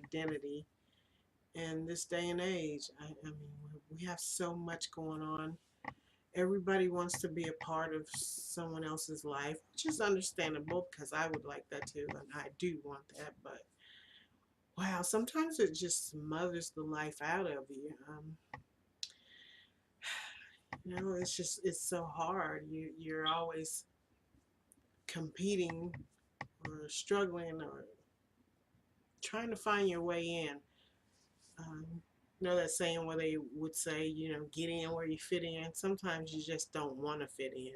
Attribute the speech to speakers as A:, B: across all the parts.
A: identity in this day and age. I mean, we have so much going on. Everybody wants to be a part of someone else's life, which is understandable because I would like that too, and I do want that. But wow, sometimes it just smothers the life out of you. It's so hard. You're always competing or struggling or trying to find your way in. Um, that saying where they would say, get in where you fit in. Sometimes you just don't want to fit in.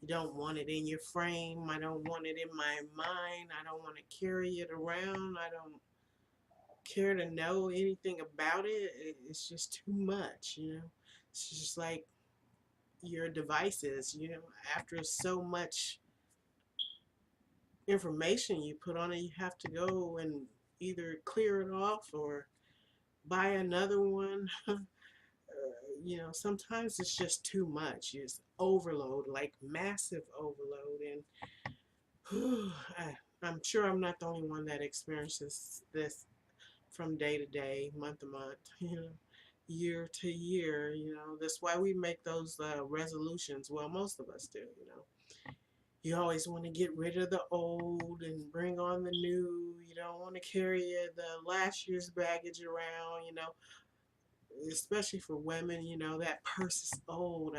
A: You don't want it in your frame. I don't want it in my mind. I don't want to carry it around. I don't care to know anything about it. It's just too much. It's just like your devices. After so much information you put on it, you have to go and either clear it off or buy another one. Sometimes it's just too much. It's overload, like massive overload. And I'm sure I'm not the only one that experiences this from day to day, month to month, year to year. That's why we make those resolutions. Well, most of us do. You always want to get rid of the old and bring on the new. You don't want to carry the last year's baggage around. Especially for women, that purse is old.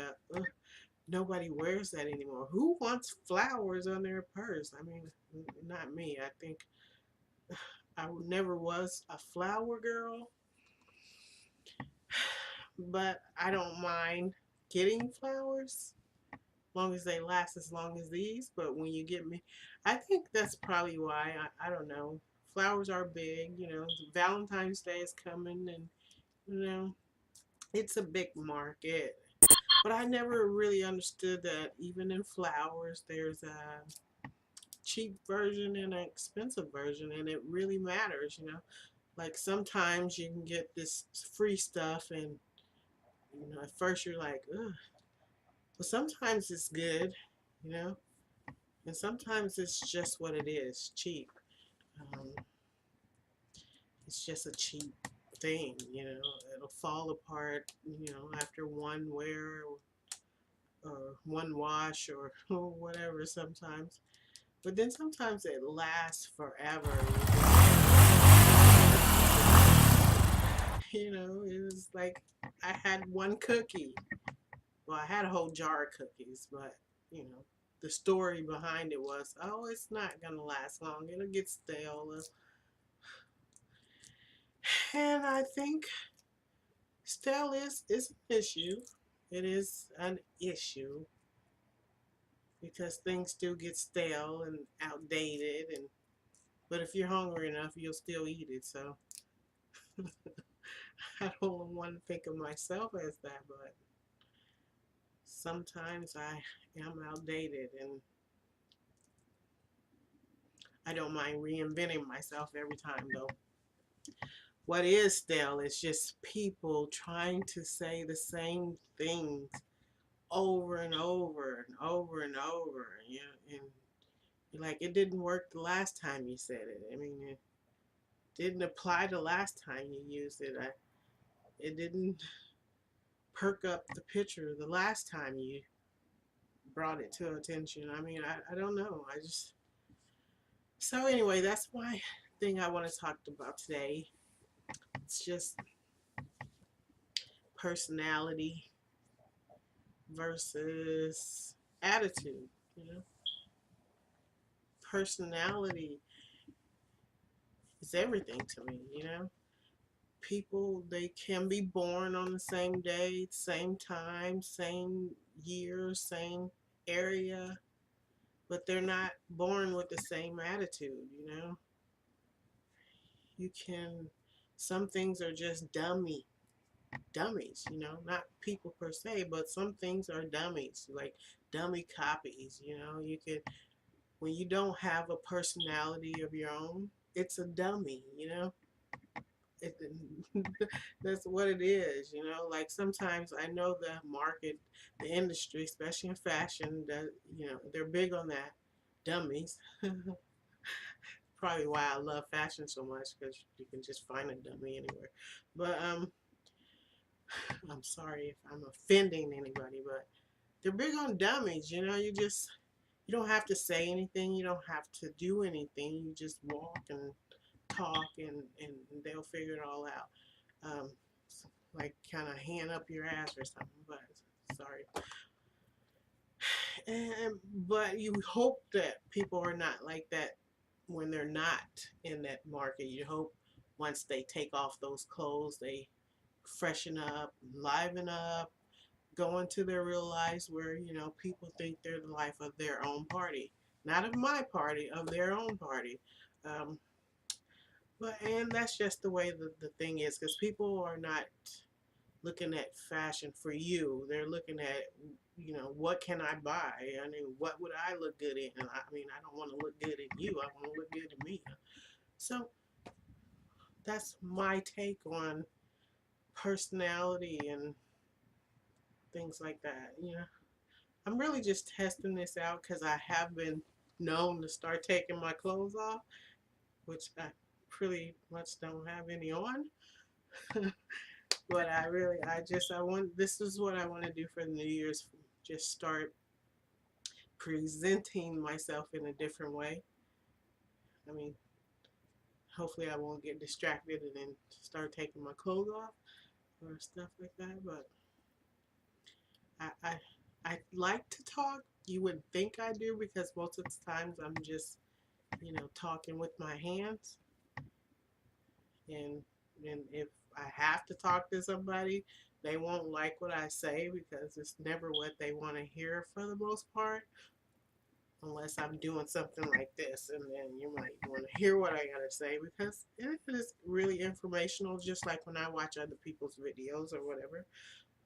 A: Nobody wears that anymore. Who wants flowers on their purse? I mean, not me. I think I never was a flower girl, but I don't mind getting flowers long as they last as long as these. But when you get me, I think that's probably why. I don't know. Flowers are big. Valentine's Day is coming, and you know, it's a big market. But I never really understood that even in flowers, there's a cheap version and an expensive version, and it really matters. Like sometimes you can get this free stuff, and at first you're like, ugh. But sometimes it's good, you know, and sometimes it's just what it is, cheap. Um, it's just a cheap thing. It'll fall apart, after one wear or one wash or whatever sometimes. But then sometimes it lasts forever. It was like I had one cookie. Well, I had a whole jar of cookies, but you know, the story behind it was, oh, it's not gonna last long. It'll get stale. And I think stale is an issue. It is an issue because things do get stale and outdated. And but if you're hungry enough, you'll still eat it. So I don't want to think of myself as that, but sometimes I am outdated and I don't mind reinventing myself every time though. What is stale is just people trying to say the same things over and over and over and over. And you're like, it didn't work the last time you said it. I mean, it didn't apply the last time you used it. It didn't perk up the picture the last time you brought it to attention. I mean, I don't know. So anyway, that's my thing I want to talk about today. It's just personality versus attitude. You know, personality is everything to me. People, they can be born on the same day, same time, same year, same area, but they're not born with the same attitude. You can, some things are just dummies, not people per se, but some things are dummies, like dummy copies. You could, when you don't have a personality of your own, it's a dummy. It, that's what it is. Like sometimes I know the market, the industry, especially in fashion, that they're big on that dummies. probably why I love fashion so much, because you can just find a dummy anywhere. But I'm sorry if I'm offending anybody, but they're big on dummies. You don't have to say anything. You don't have to do anything. You just walk and talk, and they'll figure it all out. Um, like kind of hand up your ass or something. But sorry. But you hope that people are not like that when they're not in that market. You hope once they take off those clothes, they freshen up, liven up, go into their real lives where, people think they're the life of their own party. Not of my party, of their own party. Um, and that's just the way the thing is, because people are not looking at fashion for you. They're looking at, what can I buy? I mean, what would I look good in? And I mean, I don't want to look good in you. I want to look good in me. So that's my take on personality and things like that. I'm really just testing this out because I have been known to start taking my clothes off, which I pretty much don't have any on. But this is what I want to do for the New Year's. Just start presenting myself in a different way. I mean, hopefully I won't get distracted and then start taking my clothes off or stuff like that. But I, I like to talk. You would think I do, because most of the times I'm just, talking with my hands. And if I have to talk to somebody, they won't like what I say, because it's never what they want to hear for the most part, unless I'm doing something like this, and then you might want to hear what I gotta say, because it is really informational. Just like when I watch other people's videos or whatever,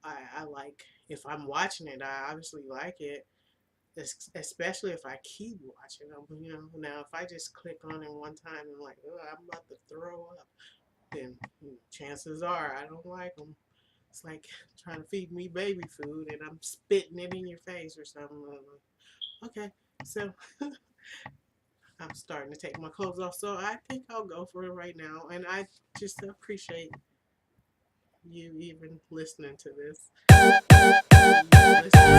A: I like, if I'm watching it, I obviously like it, especially if I keep watching them. Now if I just click on it one time and like, oh, I'm about to throw up, then chances are I don't like them. It's like trying to feed me baby food and I'm spitting it in your face or something. Okay, so I'm starting to take my clothes off, so I think I'll go for it right now. And I just appreciate you even listening to this. You listening